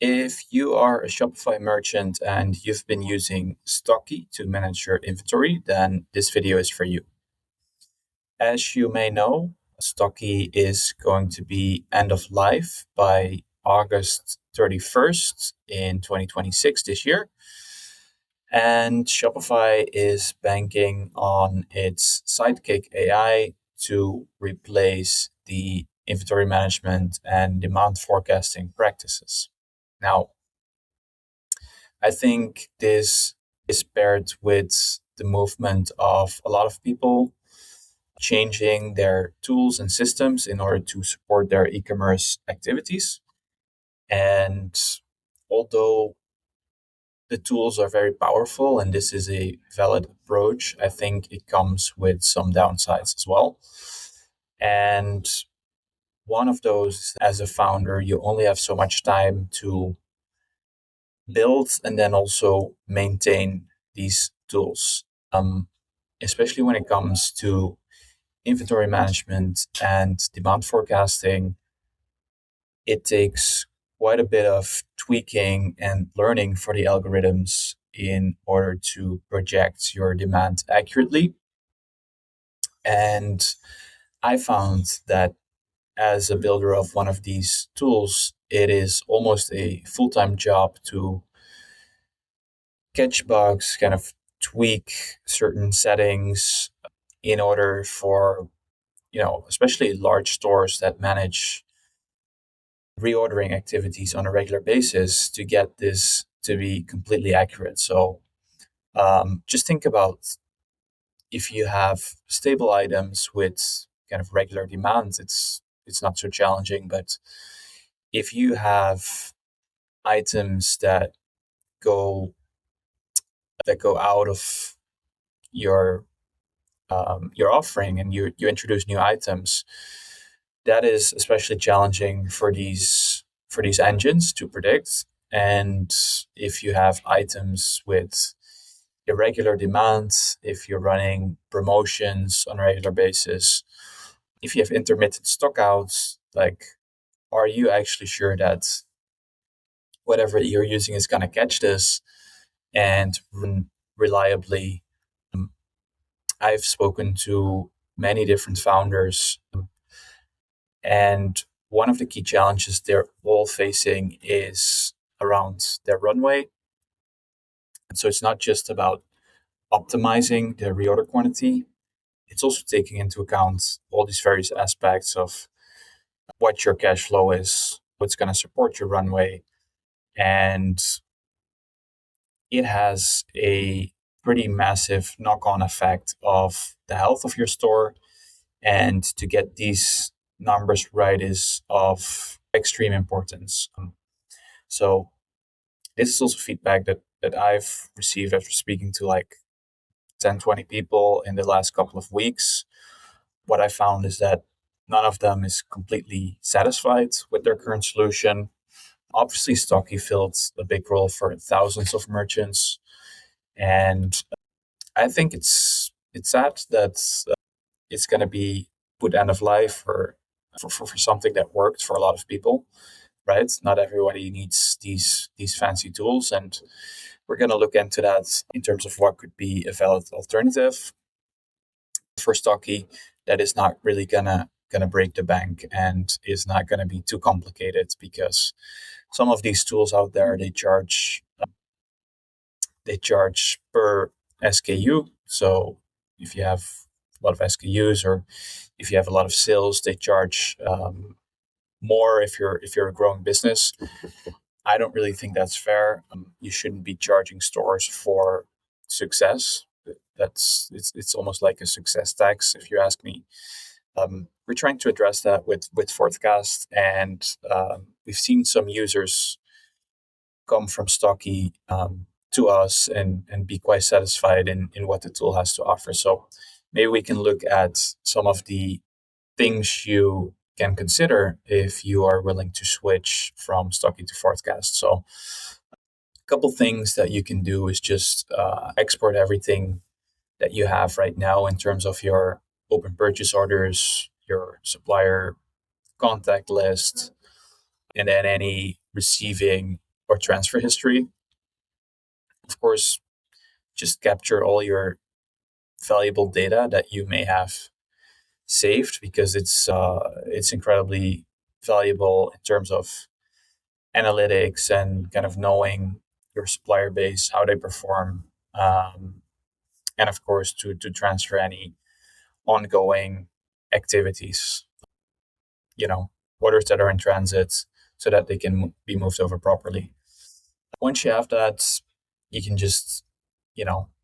If you are a Shopify merchant and you've been using Stocky to manage your inventory, then this video is for you. As you may know, Stocky is going to be end of life by August 31st in 2026 this year. And Shopify is banking on its Sidekick AI to replace the inventory management and demand forecasting practices. Now, I think this is paired with the movement of a lot of people changing their tools and systems in order to support their e-commerce activities. And although the tools are very powerful and this is a valid approach, I think it comes with some downsides as well. And one of those, as a founder, you only have so much time to build and then also maintain these tools, especially when it comes to inventory management and demand forecasting. It takes quite a bit of tweaking and learning for the algorithms in order to project your demand accurately. And I found that as a builder of one of these tools, it is almost a full-time job to catch bugs, kind of tweak certain settings in order for, especially large stores that manage reordering activities on a regular basis to get this to be completely accurate. So just think about if you have stable items with kind of regular demand, it's not so challenging. But if you have items that go out of your offering and you introduce new items, that is especially challenging for these engines to predict. And if you have items with irregular demand, if you're running promotions on a regular basis, if you have intermittent stockouts, like, are you actually sure that whatever you're using is going to catch this and run reliably? I've spoken to many different founders, and one of the key challenges they're all facing is around their runway. And so it's not just about optimizing the reorder quantity, it's also taking into account all these various aspects of what your cash flow is, what's going to support your runway. And it has a pretty massive knock-on effect of the health of your store. And to get these numbers right is of extreme importance. So this is also feedback that I've received after speaking to like 10, 20 people in the last couple of weeks. What I found is that none of them is completely satisfied with their current solution. Obviously, Stocky filled a big role for thousands of merchants. And I think it's sad that it's going to be put end of life for something that worked for a lot of people, right? Not everybody needs these fancy tools, and we're going to look into that in terms of what could be a valid alternative for Stocky that is not really gonna break the bank and is not going to be too complicated, because some of these tools out there they charge per SKU. So if you have a lot of SKUs or if you have a lot of sales, they charge more if you're a growing business. I don't really think that's fair. You shouldn't be charging stores for success. It's almost like a success tax, if you ask me. We're trying to address that with Forthcast, and we've seen some users come from Stocky to us and be quite satisfied in what the tool has to offer. So maybe we can look at some of the things you can consider if you are willing to switch from Stocky to Forthcast. So a couple things that you can do is just export everything that you have right now in terms of your open purchase orders, your supplier contact list, and then any receiving or transfer history. Of course, just capture all your valuable data that you may have saved, because it's incredibly valuable in terms of analytics and kind of knowing your supplier base, how they perform, and of course to transfer any ongoing activities, you know, orders that are in transit, so that they can be moved over properly. Once you have that, you can just,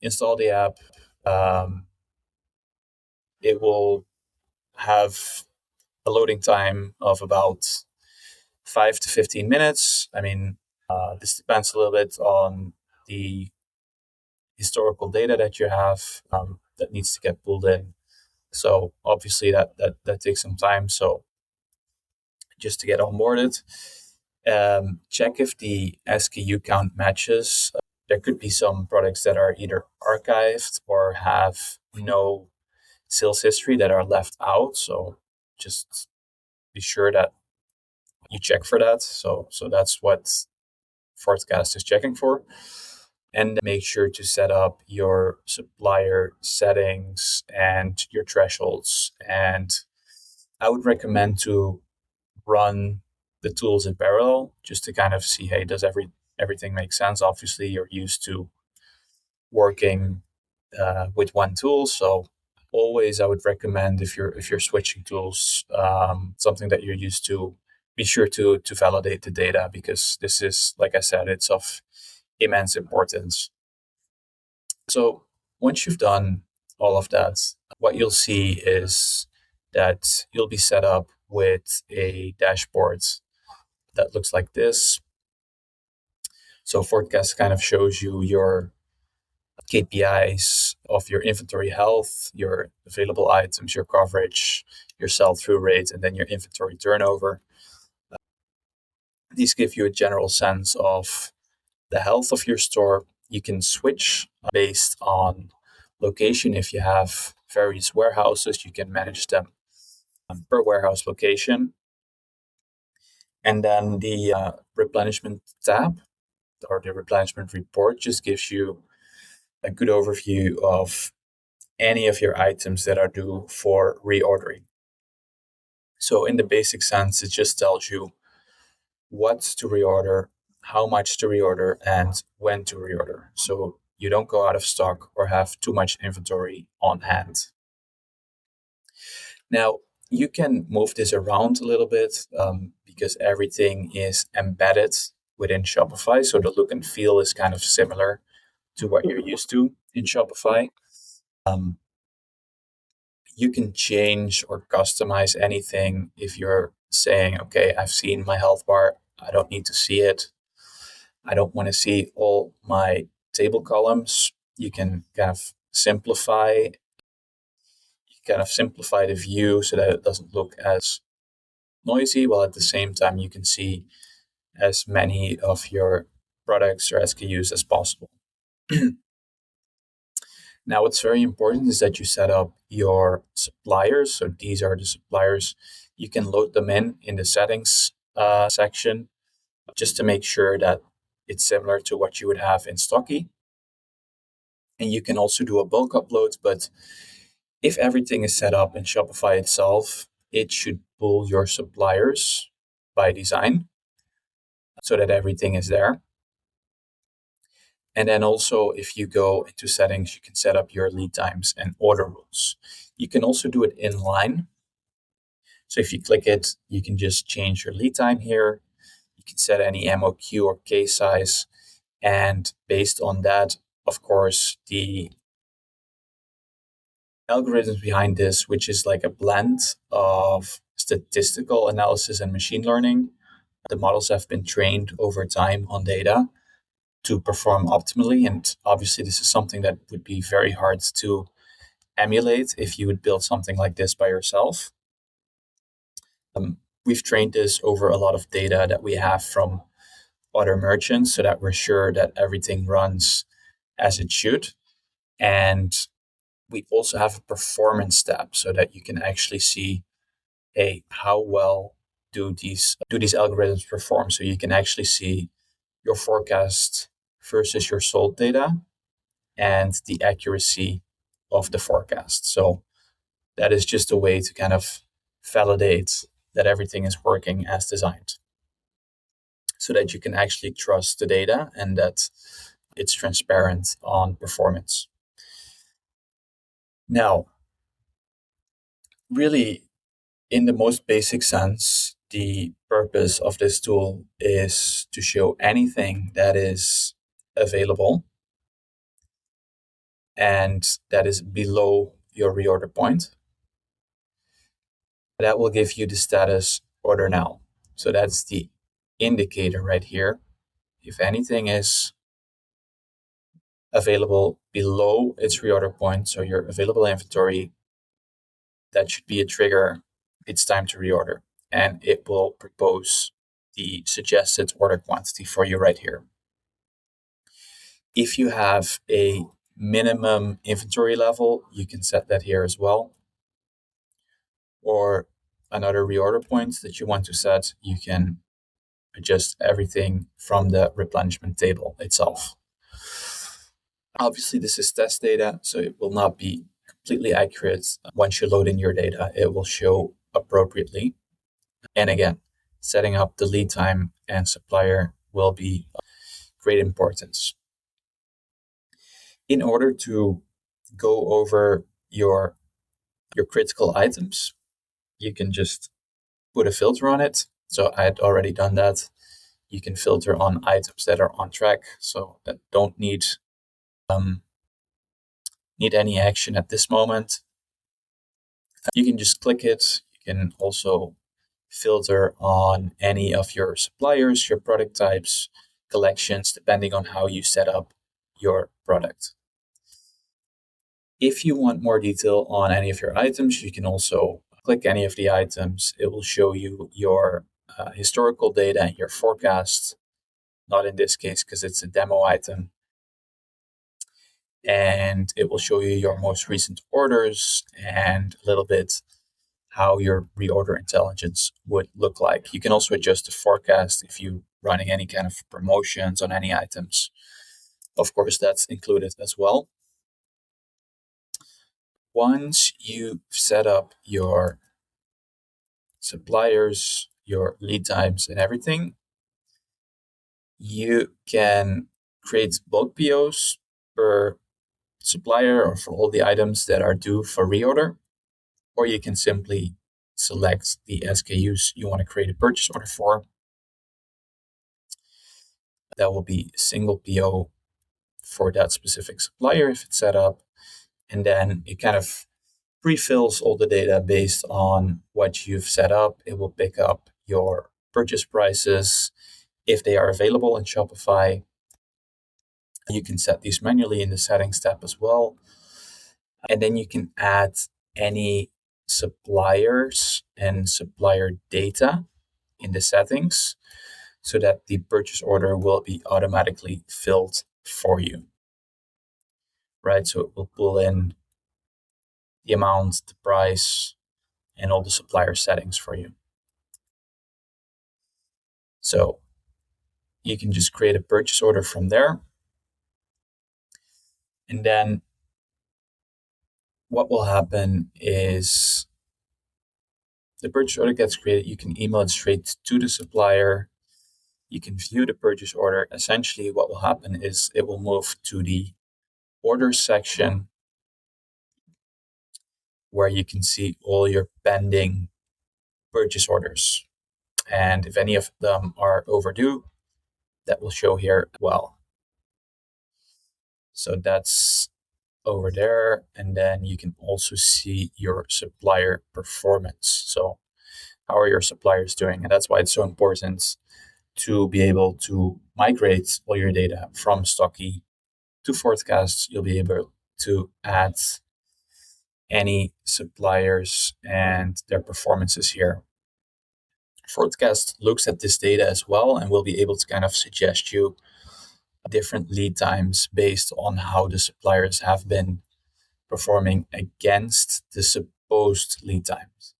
install the app. Um, it will have a loading time of about 5 to 15 minutes. I mean, this depends a little bit on the historical data that you have, that needs to get pulled in. So obviously that takes some time. So just to get onboarded, check if the SKU count matches. There could be some products that are either archived or have no sales history that are left out. So just be sure that you check for that. So that's what Forthcast is checking for. And make sure to set up your supplier settings and your thresholds. And I would recommend to run the tools in parallel, just to kind of see, hey, does everything make sense? Obviously, you're used to working with one tool, so always I would recommend, if you're switching tools, something that you're used to, be sure to validate the data, because this is, like I said, it's of immense importance. So once you've done all of that, what you'll see is that you'll be set up with a dashboard that looks like this. So Forecast kind of shows you your KPIs of your inventory health, your available items, your coverage, your sell-through rate, and then your inventory turnover. These give you a general sense of the health of your store. You can switch based on location. If you have various warehouses, you can manage them per warehouse location. And then the replenishment tab, or the replenishment report, just gives you a good overview of any of your items that are due for reordering. So in the basic sense, it just tells you what to reorder, how much to reorder, and when to reorder. So you don't go out of stock or have too much inventory on hand. Now, you can move this around a little bit, because everything is embedded within Shopify. So the look and feel is kind of similar to what you're used to in Shopify. Um, you can change or customize anything. If you're saying, okay, I've seen my health bar, I don't need to see it, I don't want to see all my table columns, you can simplify the view so that it doesn't look as noisy, while at the same time you can see as many of your products or SKUs as possible. Now, what's very important is that you set up your suppliers. So these are the suppliers. You can load them in the settings section, just to make sure that it's similar to what you would have in Stocky. And you can also do a bulk upload, but if everything is set up in Shopify itself, it should pull your suppliers by design so that everything is there. And then also, if you go into settings, you can set up your lead times and order rules. You can also do it inline. So if you click it, you can just change your lead time here. You can set any MOQ or case size. And based on that, of course, the algorithms behind this, which is like a blend of statistical analysis and machine learning, the models have been trained over time on data to perform optimally. And obviously, this is something that would be very hard to emulate if you would build something like this by yourself. We've trained this over a lot of data that we have from other merchants, so that we're sure that everything runs as it should. And we also have a performance tab, so that you can actually see, hey, how well do these algorithms perform? So you can actually see your forecast versus your sold data and the accuracy of the forecast. So that is just a way to kind of validate that everything is working as designed so that you can actually trust the data and that it's transparent on performance. Now, really, in the most basic sense, the purpose of this tool is to show anything that is available and that is below your reorder point. That will give you the status order now. So that's the indicator right here. If anything is available below its reorder point, so your available inventory, that should be a trigger. It's time to reorder. And it will propose the suggested order quantity for you right here. If you have a minimum inventory level, you can set that here as well. Or another reorder point that you want to set, you can adjust everything from the replenishment table itself. Obviously, this is test data, so it will not be completely accurate. Once you load in your data, it will show appropriately. And again, setting up the lead time and supplier will be of great importance. In order to go over your critical items, you can just put a filter on it. So I had already done that. You can filter on items that are on track, so that don't need any action at this moment. You can just click it. You can also filter on any of your suppliers, your product types, collections, depending on how you set up your product. If you want more detail on any of your items, you can also click any of the items. It will show you your historical data and your forecast. Not in this case because it's a demo item. And it will show you your most recent orders and a little bit how your reorder intelligence would look like. You can also adjust the forecast if you're running any kind of promotions on any items. Of course, that's included as well. Once you've set up your suppliers, your lead times, and everything, you can create bulk POs per supplier or for all the items that are due for reorder, or you can simply select the SKUs you want to create a purchase order for. That will be a single PO for that specific supplier if it's set up. And then it kind of pre-fills all the data based on what you've set up. It will pick up your purchase prices if they are available in Shopify. You can set these manually in the settings tab as well. And then you can add any suppliers and supplier data in the settings so that the purchase order will be automatically filled for you. Right? So it will pull in the amount, the price, and all the supplier settings for you. So you can just create a purchase order from there. And then what will happen is the purchase order gets created. You can email it straight to the supplier. You can view the purchase order. Essentially, what will happen is it will move to the orders section where you can see all your pending purchase orders. And if any of them are overdue, that will show here as well. So that's over there. And then you can also see your supplier performance. So how are your suppliers doing? And that's why it's so important to be able to migrate all your data from Stocky to Forthcast. You'll be able to add any suppliers and their performances here. Forthcast looks at this data as well and will be able to kind of suggest you different lead times based on how the suppliers have been performing against the supposed lead times.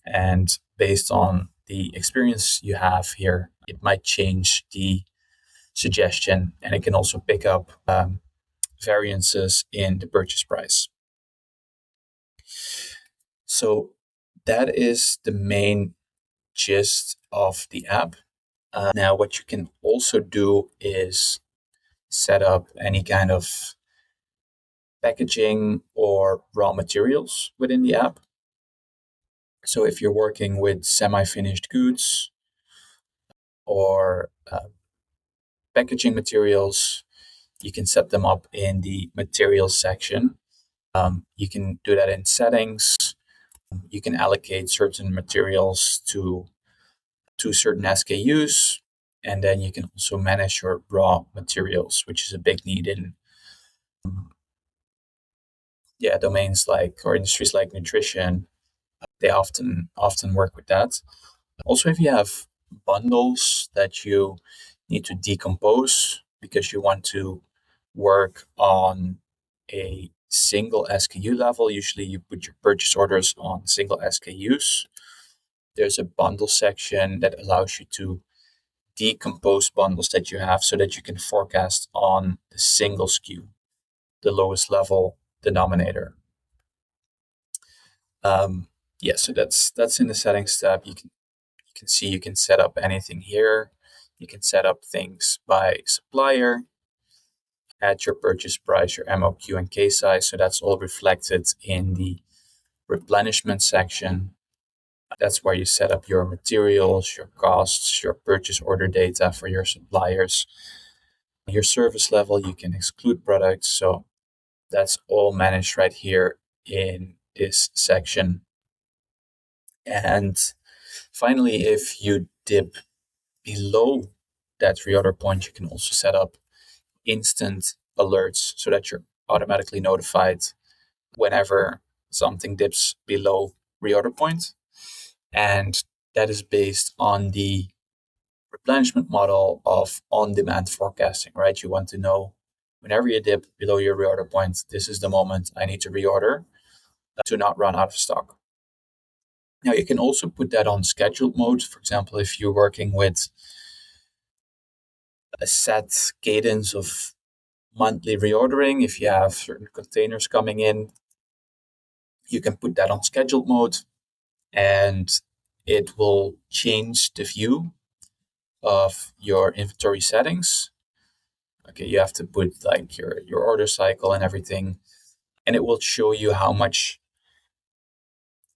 And based on the experience you have here, it might change the suggestion, and it can also pick up variances in the purchase price. So that is the main gist of the app. Now, what you can also do is set up any kind of packaging or raw materials within the app. So if you're working with semi-finished goods or packaging materials, you can set them up in the materials section. You can do that in settings. You can allocate certain materials to certain SKUs, and then you can also manage your raw materials, which is a big need in domains like or industries like nutrition. They often work with that. Also, if you have bundles that you need to decompose because you want to work on a single SKU level, usually you put your purchase orders on single SKUs. There's a bundle section that allows you to decompose bundles that you have so that you can forecast on the single SKU, the lowest level denominator. So that's in the settings tab. You can see you can set up anything here. You can set up things by supplier, add your purchase price, your MOQ and case size. So that's all reflected in the replenishment section. That's where you set up your materials, your costs, your purchase order data for your suppliers. Your service level, you can exclude products. So that's all managed right here in this section. And finally, if you dip below that reorder point, you can also set up instant alerts so that you're automatically notified whenever something dips below reorder point. And that is based on the replenishment model of on-demand forecasting, right? You want to know whenever you dip below your reorder point, this is the moment I need to reorder to not run out of stock. Now, you can also put that on scheduled mode. For example, if you're working with a set cadence of monthly reordering, if you have certain containers coming in, you can put that on scheduled mode, and it will change the view of your inventory settings. Okay, you have to put like your order cycle and everything, and it will show you how much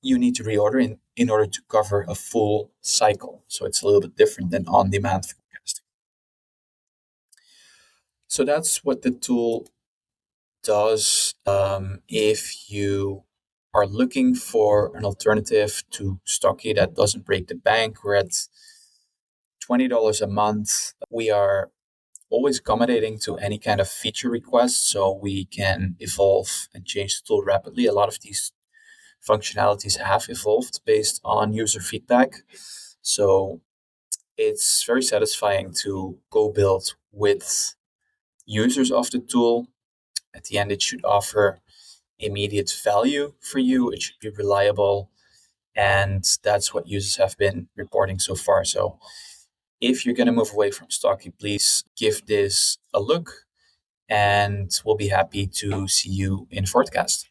you need to reorder in order to cover a full cycle. So it's a little bit different than on-demand forecasting. So that's what the tool does. If you are looking for an alternative to Stocky that doesn't break the bank, we're at $20 a month. We are always accommodating to any kind of feature request, so we can evolve and change the tool rapidly. A lot of these functionalities have evolved based on user feedback. So it's very satisfying to go build with users of the tool. At the end, it should offer immediate value for you. It should be reliable. And that's what users have been reporting so far. So if you're going to move away from Stocky, please give this a look, and we'll be happy to see you in Forthcast.